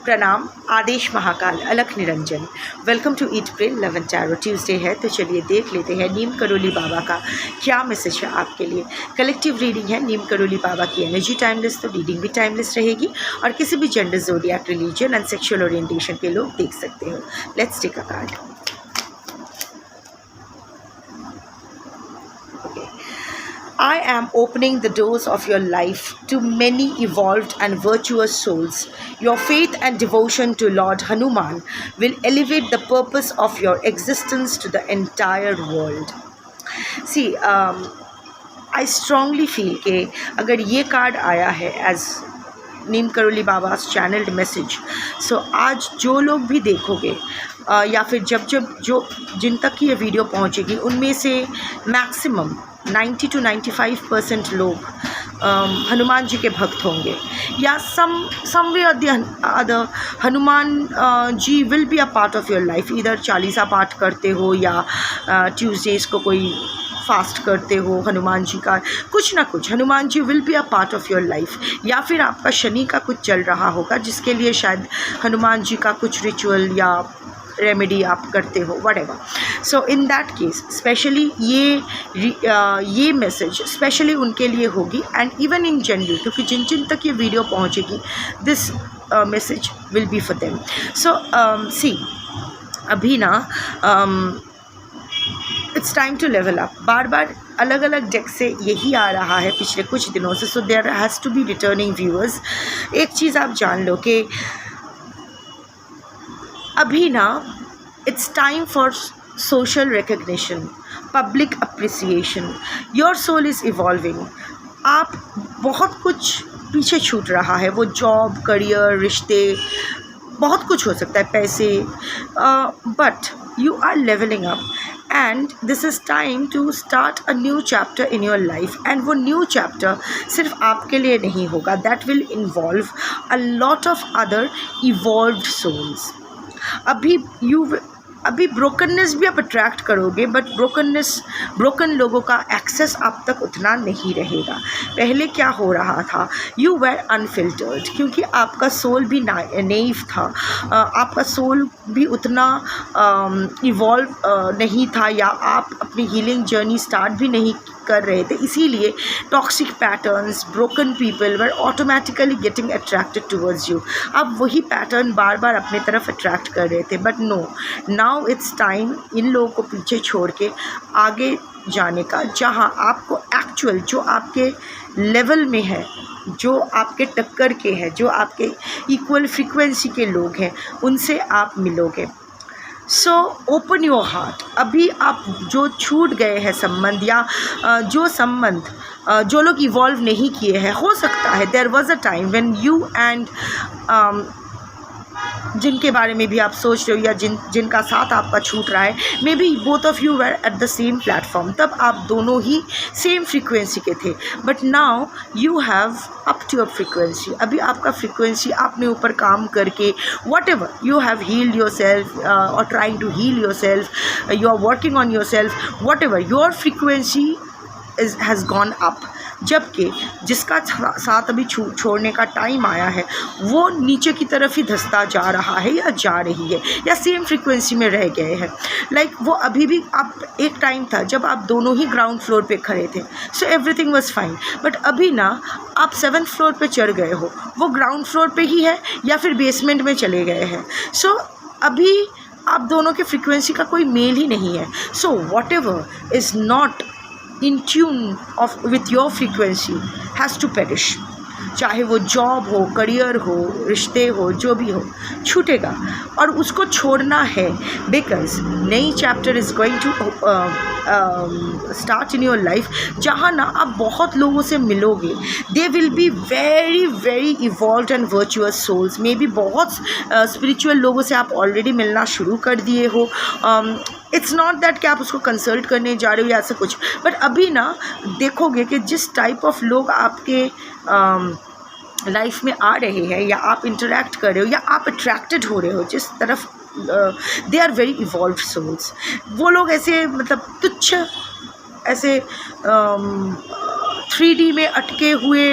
प्रणाम। आदेश महाकाल, अलख निरंजन। Welcome to eat pray love and tarot. Tuesday है तो चलिए देख लेते हैं नीम करोली बाबा का क्या मैसेज है आपके लिए। कलेक्टिव रीडिंग है नीम करोली बाबा की एनर्जी टाइमलेस, तो रीडिंग भी टाइमलेस रहेगी और किसी भी gender, zodiac, religion and sexual orientation के लोग देख सकते हो। Let's take a card. I am opening the doors of your life to many evolved and virtuous souls. Your faith and devotion to Lord Hanuman will elevate the purpose of your existence to the entire world. See, I strongly feel कि अगर ये card आया है as नीम करोली बाबा channelled message, सो आज जो लोग भी देखोगे या फिर जब जो जिन तक की ये वीडियो पहुंचेगी, उनमें से मैक्सिमम 90 to 95% लोग हनुमान जी के भक्त होंगे या some way other Hanuman ji will be a part of your life. इधर चालीसा पाठ करते हो या ट्यूसडेज को कोई फास्ट करते हो हनुमान जी का, कुछ ना कुछ Hanuman ji will be a part of your life. या फिर आपका शनि का कुछ चल रहा होगा जिसके लिए शायद हनुमान जी का कुछ रिचुअल या रेमेडी आप करते हो, whatever. So in that case specially ये मैसेज स्पेशली उनके लिए होगी एंड इवन इन जनरल, क्योंकि जिन जिन तक ये वीडियो पहुंचेगी this message will be for them. So see, अभी ना it's time to level up. बार बार अलग अलग डेक से यही आ रहा है पिछले कुछ दिनों से। So there has to be returning viewers. एक चीज़ आप जान लो कि अभी ना it's time for social recognition, public appreciation. Your soul is evolving. आप बहुत कुछ पीछे छूट रहा है, वो जॉब, करियर, रिश्ते, बहुत कुछ हो सकता है, पैसे, but you are leveling up and this is time to start a new chapter in your life। and वो new chapter सिर्फ आपके लिए नहीं होगा, that will involve a lot of other evolved souls। अभी ब्रोकननेस भी आप अट्रैक्ट करोगे, बट ब्रोकन लोगों का एक्सेस आप तक उतना नहीं रहेगा। पहले क्या हो रहा था, यू वेर अनफिल्टर्ड, क्योंकि आपका सोल भी नेइव था, आपका सोल भी उतना इवॉल्व नहीं था, या आप अपनी हीलिंग जर्नी स्टार्ट भी नहीं कर रहे थे। इसीलिए toxic patterns, broken people were automatically getting attracted towards you. आप वही पैटर्न बार बार अपने तरफ अट्रैक्ट कर रहे थे, but no, now it's time इन लोगों को पीछे छोड़ के आगे जाने का, जहाँ आपको एक्चुअल जो आपके लेवल में है, जो आपके टक्कर के हैं, जो आपके इक्वल फ्रीक्वेंसी के लोग हैं, उनसे आप मिलोगे। So open your heart. अभी आप जो छूट गए हैं संबंध, या जो संबंध जो लोग इवॉल्व नहीं किए हैं, हो सकता है there was a time when you and जिनके बारे में भी आप सोच रहे हो या जिनका साथ आपका छूट रहा है, maybe both of you were at the same platform, तब आप दोनों ही सेम फ्रीक्वेंसी के थे, but now you have up to your frequency. अभी आपका फ्रीक्वेंसी अपने ऊपर काम करके, whatever you have healed yourself और trying to heal yourself, you are working on yourself, whatever your frequency has gone up. जबकि जिसका साथ अभी छोड़ने का टाइम आया है, वो नीचे की तरफ ही धंसता जा रहा है या जा रही है, या सेम फ्रीक्वेंसी में रह गए हैं। लाइक वो अभी भी, आप एक टाइम था जब आप दोनों ही ग्राउंड फ्लोर पे खड़े थे, so everything was fine, but अभी ना आप 7th फ्लोर पे चढ़ गए हो, वो ग्राउंड फ्लोर पे ही है या फिर बेसमेंट में चले गए हैं। सो अभी आप दोनों के फ्रीक्वेंसी का कोई मेल ही नहीं है। So what ever is not in tune with your frequency has to perish। चाहे वो जॉब हो, करियर हो, रिश्ते हो, जो भी हो, छूटेगा और उसको छोड़ना है, बिकॉज नई chapter is going to start in your life, जहाँ ना आप बहुत लोगों से मिलोगे। They will be very very evolved and virtuous souls. Maybe बहुत स्पिरिचुअल लोगों से आप ऑलरेडी मिलना शुरू कर दिए हो। इट्स नॉट दैट कि आप उसको कंसल्ट करने जा रहे हो या ऐसा कुछ, बट अभी ना देखोगे कि जिस टाइप ऑफ लोग आपके लाइफ में आ रहे हैं, या आप इंटरेक्ट कर रहे हो, या आप अट्रैक्टेड हो रहे हो जिस तरफ, they are very evolved souls. वो लोग ऐसे मतलब तुच्छ, ऐसे 3D में अटके हुए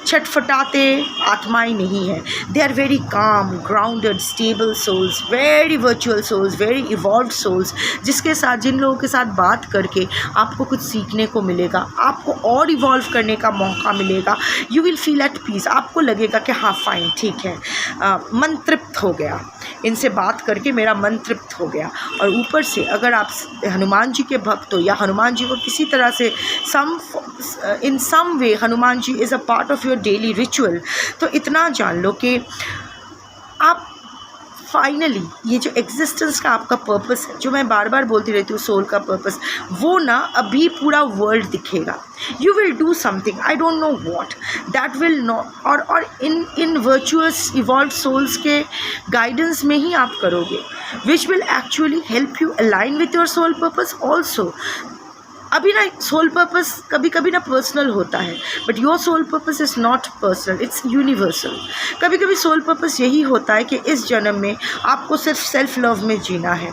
छटफटाते आत्माएं नहीं हैं. They are very calm, grounded, stable souls, very virtual souls, very evolve souls, जिसके साथ, जिन लोगों के साथ बात करके आपको कुछ सीखने को मिलेगा, आपको और इवॉल्व करने का मौका मिलेगा. You will feel at peace. आपको लगेगा कि हाँ फाइन, ठीक है, मन तृप्त हो गया, इनसे बात करके मेरा मन तृप्त हो गया. और ऊपर से अगर आप हनुमान जी के भक्त हो या हनुमान जी को किसी तरह से in some way Hanuman ji is a part of your daily ritual, तो इतना जान लो कि आप फाइनली ये जो एग्जिस्टेंस का आपका पर्पस है, जो मैं बार बार बोलती रहती हूँ, सोल का पर्पस, वो ना अभी पूरा वर्ल्ड दिखेगा. You will do something, I don't know what, that will not, और इन वर्चुअस इवॉल्व सोल्स के गाइडेंस में ही आप करोगे, which will actually help you align with your soul purpose also. अभी ना सोल पर्पस कभी कभी ना पर्सनल होता है, but your soul purpose is not personal, it's universal. कभी कभी सोल पर्पस यही होता है कि इस जन्म में आपको सिर्फ सेल्फ लव में जीना है,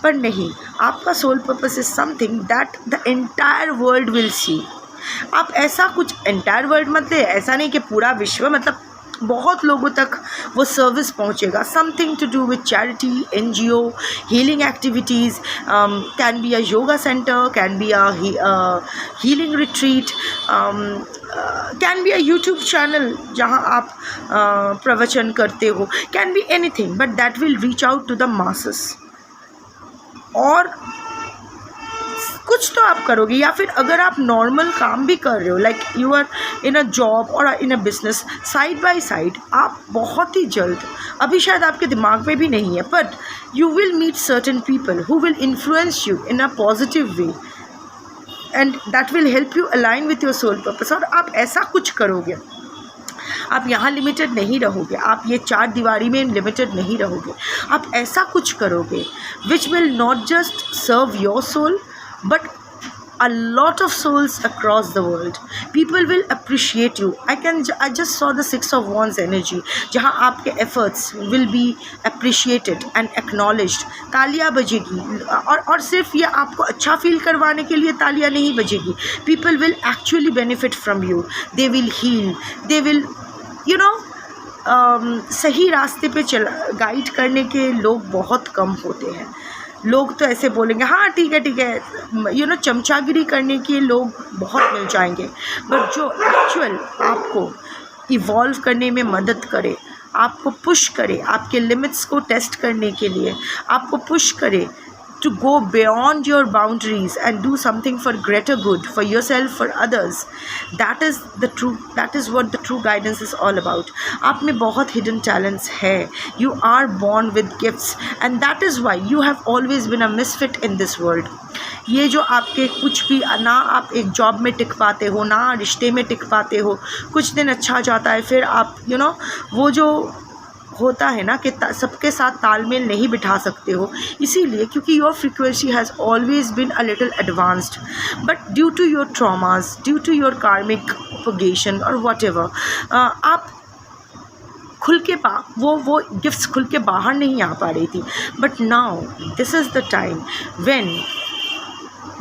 पर नहीं, आपका soul purpose is something that the entire world will see. आप ऐसा कुछ, एंटायर वर्ल्ड मतलब ऐसा नहीं कि पूरा विश्व, मतलब बहुत लोगों तक वो सर्विस पहुंचेगा. Something to do with charity, NGO, healing activities, can be a yoga centre, can be a healing retreat, can be a YouTube channel जहां आप प्रवचन करते हो, can be anything, but that will reach out to the masses. और कुछ तो आप करोगे, या फिर अगर आप नॉर्मल काम भी कर रहे हो, like you are in a job और in a business, side by side आप बहुत ही जल्द, अभी शायद आपके दिमाग में भी नहीं है, but you will meet certain people who will influence you in a positive way, and that will help you align with your soul purpose. और आप ऐसा कुछ करोगे, आप यहाँ लिमिटेड नहीं रहोगे, आप ये 4 दीवारी में लिमिटेड नहीं रहोगे, आप ऐसा कुछ करोगे which will not just serve your soul but a lot of souls across the world. People will appreciate you. I just saw the 6 of Wands energy, जहाँ आपके efforts will be appreciated and acknowledged. तालियाँ बजेगी, और सिर्फ ये आपको अच्छा feel करवाने के लिए तालियाँ नहीं बजेगी. People will actually benefit from you. They will heal. They will, you know, सही रास्ते पे गाइड करने के लोग बहुत कम होते हैं. लोग तो ऐसे बोलेंगे, हाँ ठीक है, चमचागिरी करने के लोग बहुत मिल जाएंगे, बट जो एक्चुअल आपको इवॉल्व करने में मदद करे, आपको पुश करे, आपके लिमिट्स को टेस्ट करने के लिए आपको पुश करे to go beyond your boundaries and do something for greater good, for yourself, for others, that is what the true guidance is all about. आप में बहुत hidden talents है, you are born with gifts, and that is why you have always been a misfit in this world. ये जो आपके कुछ भी ना, आप एक जॉब में टिक पाते हो, ना रिश्ते में टिक पाते हो, कुछ दिन अच्छा जाता है, फिर आप वो जो होता है ना कि सबके साथ तालमेल नहीं बिठा सकते हो, इसीलिए क्योंकि your frequency has always been a little advanced, but due to your traumas, due to your karmic propagation और व्हाटएवर, आप खुल के वो गिफ्ट्स खुल के बाहर नहीं आ पा रही थी. But now this is the time when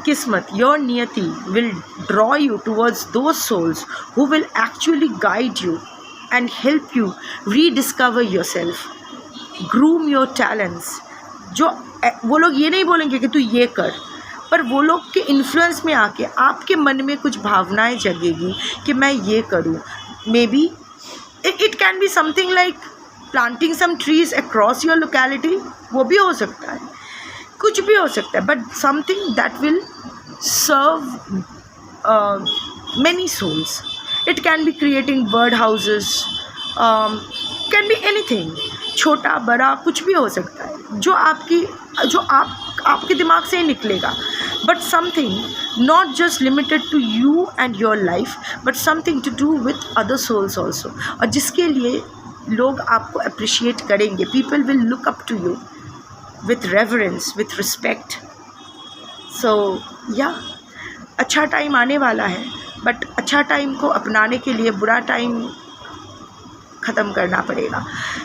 किस्मत, योर नियति will draw you towards those souls who will actually guide you and help you rediscover yourself, groom your talents. जो वो लोग ये नहीं बोलेंगे कि तू ये कर, पर वो लोग के इन्फ्लुएंस में आके आपके मन में कुछ भावनाएं जगेगी कि मैं ये करूँ. Maybe it can be something like planting some trees across your locality, वो भी हो सकता है, कुछ भी हो सकता है, but something that will serve many souls. It can be creating bird houses, can be anything, छोटा बड़ा कुछ भी हो सकता है, जो आपके दिमाग से ही निकलेगा, but something not just limited to you and your life, but something to do with other souls also, और जिसके लिए लोग आपको appreciate करेंगे. People will look up to you with reverence, with respect. So yeah, अच्छा time आने वाला है, बट अच्छा टाइम को अपनाने के लिए बुरा टाइम ख़त्म करना पड़ेगा.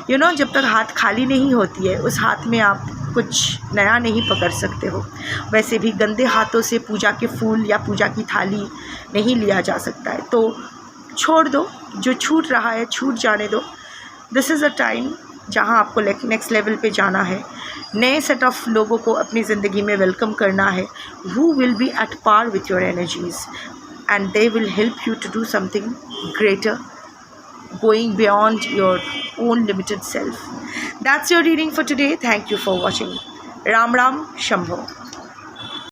जब तक हाथ खाली नहीं होती है, उस हाथ में आप कुछ नया नहीं पकड़ सकते हो। वैसे भी गंदे हाथों से पूजा के फूल या पूजा की थाली नहीं लिया जा सकता है। तो छोड़ दो, जो छूट रहा है छूट जाने दो। दिस इज़ अ टाइम जहाँ आपको नेक्स्ट लेवल पे जाना है, नए सेट ऑफ लोगों को अपनी ज़िंदगी में वेलकम करना है, who will be at par with your energies and they will help you to do something greater, going beyond your own limited self. That's your reading for today. Thank you for watching. Ram Ram Shambho.